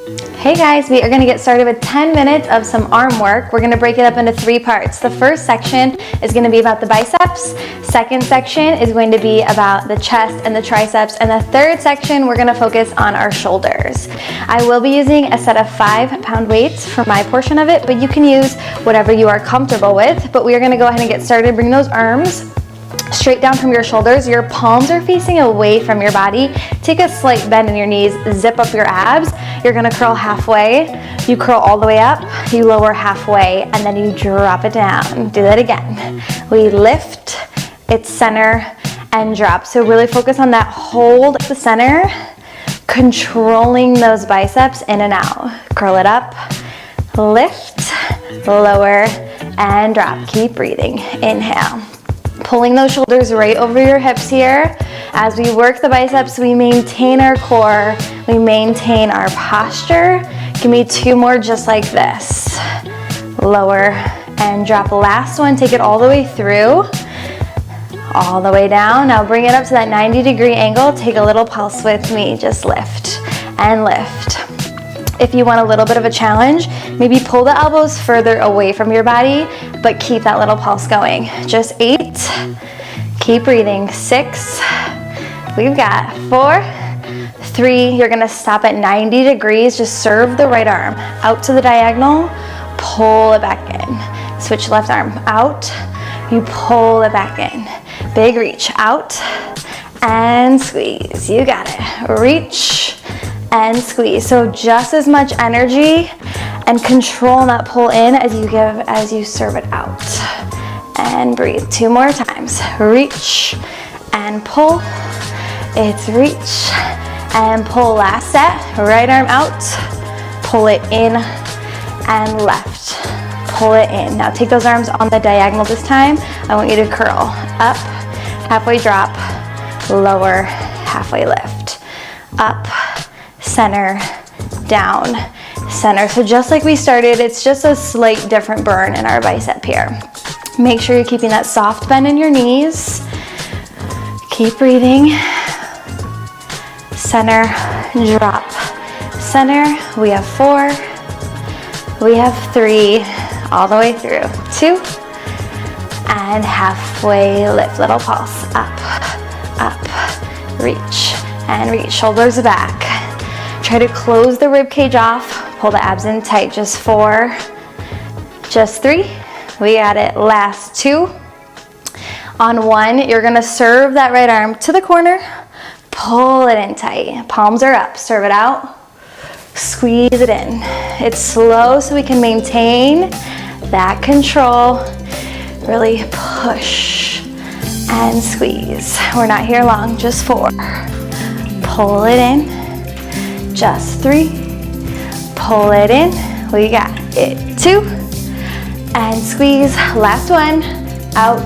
Hey guys, we are going to get started with 10 minutes of some arm work. We're going to break it up into 3 parts. The first section is going to be about the biceps. Second section is going to be about the chest and the triceps. And the third section, we're going to focus on our shoulders. I will be using a set of 5-pound weights for my portion of it, but you can use whatever you are comfortable with. But we are going to go ahead and get started. Bring those arms straight down from your shoulders. Your palms are facing away from your body. Take a slight bend in your knees, zip up your abs. You're gonna curl halfway. You curl all the way up, you lower halfway, and then you drop it down. Do that again. We lift, it's center, and drop. So really focus on that hold at the center, controlling those biceps in and out. Curl it up, lift, lower, and drop. Keep breathing. Inhale. Pulling those shoulders right over your hips here. As we work the biceps, we maintain our core, we maintain our posture. Give me 2 more just like this. Lower and drop. Last one, take it all the way through, all the way down. Now bring it up to that 90-degree angle. Take a little pulse with me. Just lift and lift. If you want a little bit of a challenge, maybe pull the elbows further away from your body, but keep that little pulse going. Just 8, keep breathing, 6, we've got 4, 3, you're gonna stop at 90 degrees, just serve the right arm out to the diagonal, pull it back in. Switch left arm out, you pull it back in. Big reach, out, and squeeze, you got it. Reach, and squeeze. So just as much energy and control that pull in as you give as you serve it out. And breathe 2 more times. Reach and pull. It's reach and pull. Last set. Right arm out. Pull it in and left. Pull it in. Now take those arms on the diagonal this time. I want you to curl up, halfway drop, lower, halfway lift. Up, center, down, center. So just like we started, it's just a slight different burn in our bicep here. Make sure you're keeping that soft bend in your knees. Keep breathing. Center, drop. Center, we have 4, we have 3, all the way through. 2, and halfway lift, little pulse. Up, reach, and reach. Shoulders back. Try to close the rib cage off, pull the abs in tight. Just 4, just 3, we got it. Last 2. On 1, you're gonna serve that right arm to the corner, pull it in tight. Palms are up, serve it out, squeeze it in. It's slow so we can maintain that control. Really push and squeeze. We're not here long, just 4. Pull it in. Just 3, pull it in, we got it. 2, and squeeze. Last one, out,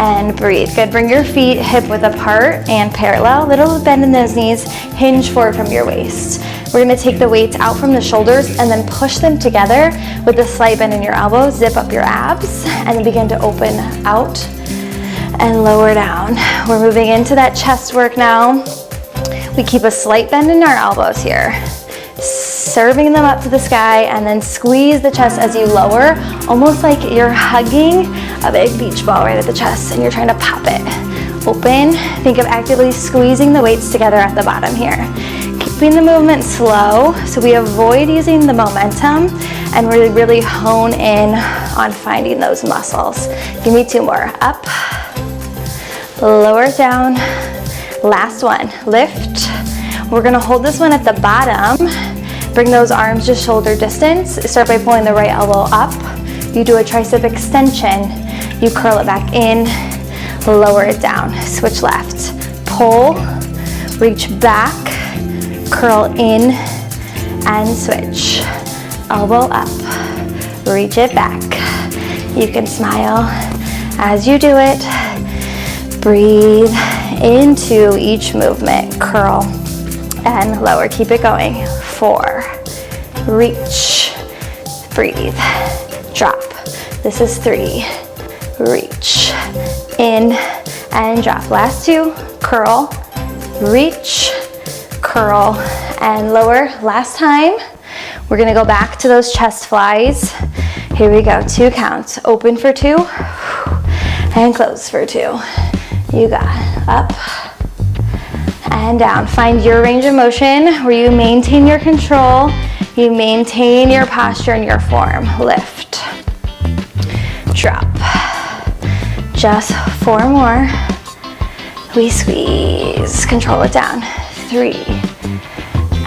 and breathe. Good, bring your feet hip width apart and parallel. Little bend in those knees, hinge forward from your waist. We're gonna take the weights out from the shoulders and then push them together with a slight bend in your elbows. Zip up your abs, and then begin to open out and lower down. We're moving into that chest work now. We keep a slight bend in our elbows here, serving them up to the sky, and then squeeze the chest as you lower, almost like you're hugging a big beach ball right at the chest and you're trying to pop it. Open, think of actively squeezing the weights together at the bottom here. Keeping the movement slow so we avoid using the momentum and really hone in on finding those muscles. Give me 2 more. Up, lower it down. Last one, lift. We're gonna hold this one at the bottom. Bring those arms just shoulder distance. Start by pulling the right elbow up. You do a tricep extension. You curl it back in, lower it down. Switch left. Pull, reach back, curl in, and switch. Elbow up, reach it back. You can smile as you do it. Breathe into each movement. Curl and lower. Keep it going. 4, reach, breathe, drop. This is 3, reach, in, and drop. Last 2, curl, reach, curl, and lower. Last time. We're gonna go back to those chest flies. Here we go, 2 counts. Open for 2, and close for 2. You got it. Up and down. Find your range of motion where you maintain your control, you maintain your posture and your form. Lift, drop. Just 4 more. We squeeze, control it down. 3,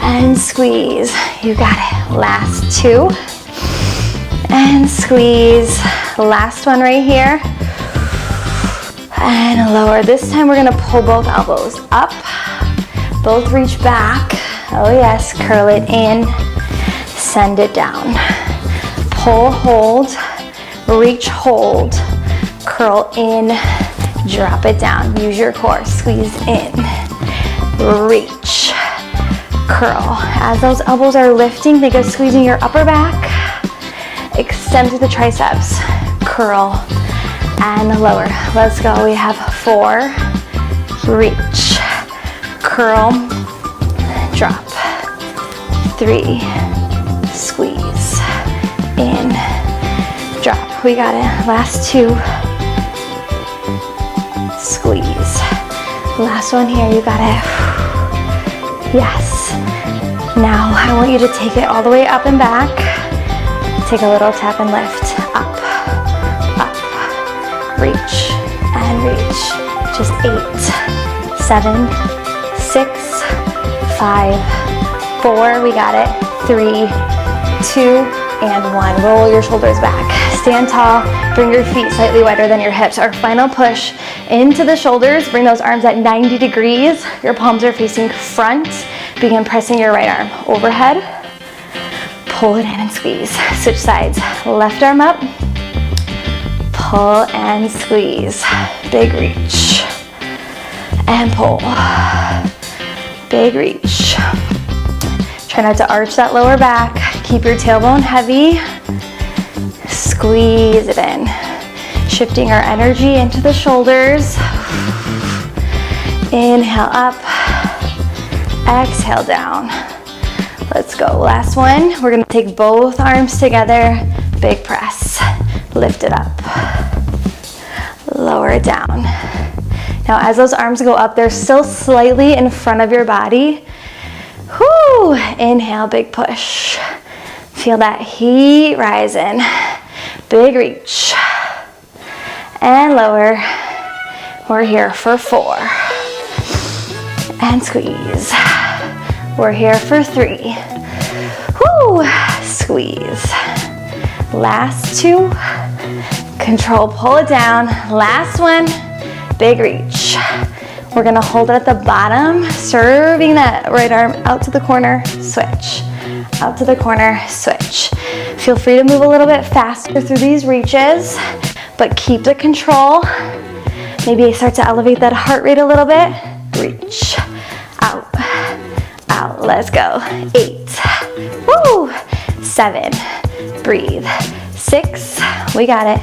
and squeeze. You got it. Last 2, and squeeze. Last one right here. And lower. This time we're gonna pull both elbows up. Both reach back. Oh yes, curl it in. Send it down. Pull, hold, reach, hold. Curl in, drop it down. Use your core, squeeze in. Reach, curl. As those elbows are lifting, think of squeezing your upper back. Extend through the triceps. Curl and lower. Let's go. We have 4. Reach, curl, drop. 3, squeeze, in, drop. We got it. Last 2. Squeeze. Last one here. You got it. Yes. Now I want you to take it all the way up and back. Take a little tap and lift. Up, up, reach, and reach. Just 8, 7, 6, 5, 4. We got it. 3, 2, and 1. Roll your shoulders back. Stand tall. Bring your feet slightly wider than your hips. Our final push into the shoulders. Bring those arms at 90 degrees. Your palms are facing front. Begin pressing your right arm overhead. Pull it in and squeeze. Switch sides. Left arm up. Pull and squeeze. Big reach. And pull. Big reach. Try not to arch that lower back. Keep your tailbone heavy. Squeeze it in. Shifting our energy into the shoulders. Inhale up. Exhale down. Let's go. Last one. We're gonna take both arms together. Big press. Lift it up. Lower it down. Now as those arms go up, they're still slightly in front of your body. Whoo! Inhale, big push. Feel that heat rising. Big reach. And lower. We're here for 4. And squeeze. We're here for 3. Whoo! Squeeze. Last 2. Control, pull it down. Last one. Big reach. We're gonna hold it at the bottom, serving that right arm out to the corner, switch. Out to the corner, switch. Feel free to move a little bit faster through these reaches, but keep the control. Maybe start to elevate that heart rate a little bit. Reach, out, out, let's go. 8, woo, 7, breathe. 6, we got it.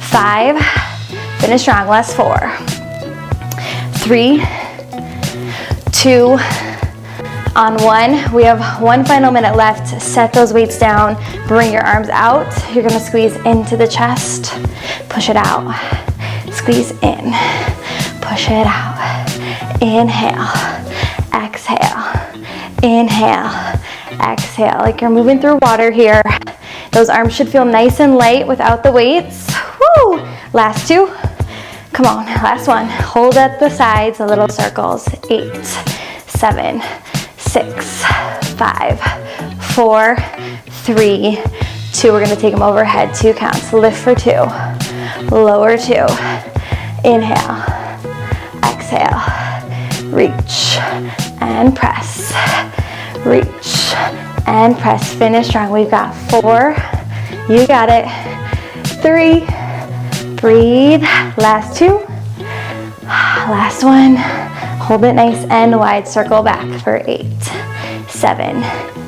5, finish strong, last 4. 3, 2, on 1. We have 1 final minute left. Set those weights down. Bring your arms out. You're gonna squeeze into the chest. Push it out. Squeeze in. Push it out. Inhale. Exhale. Inhale. Exhale. Like you're moving through water here. Those arms should feel nice and light without the weights. Woo! Last 2. Come on, last one. Hold at the sides, the little circles. 8, 7, 6, 5, 4, 3, 2. We're gonna take them overhead, 2 counts. Lift for 2, lower 2. Inhale, exhale, reach and press. Reach and press. Finish strong. We've got 4. You got it. 3. Breathe. Last 2. Last one. Hold it nice and wide. Circle back for 8, 7,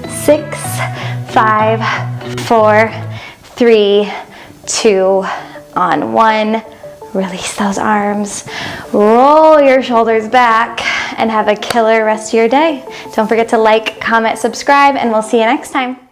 6, 5, 4, 3, 2, on 1. Release those arms, roll your shoulders back, and have a killer rest of your day. Don't forget to like, comment, subscribe, and we'll see you next time.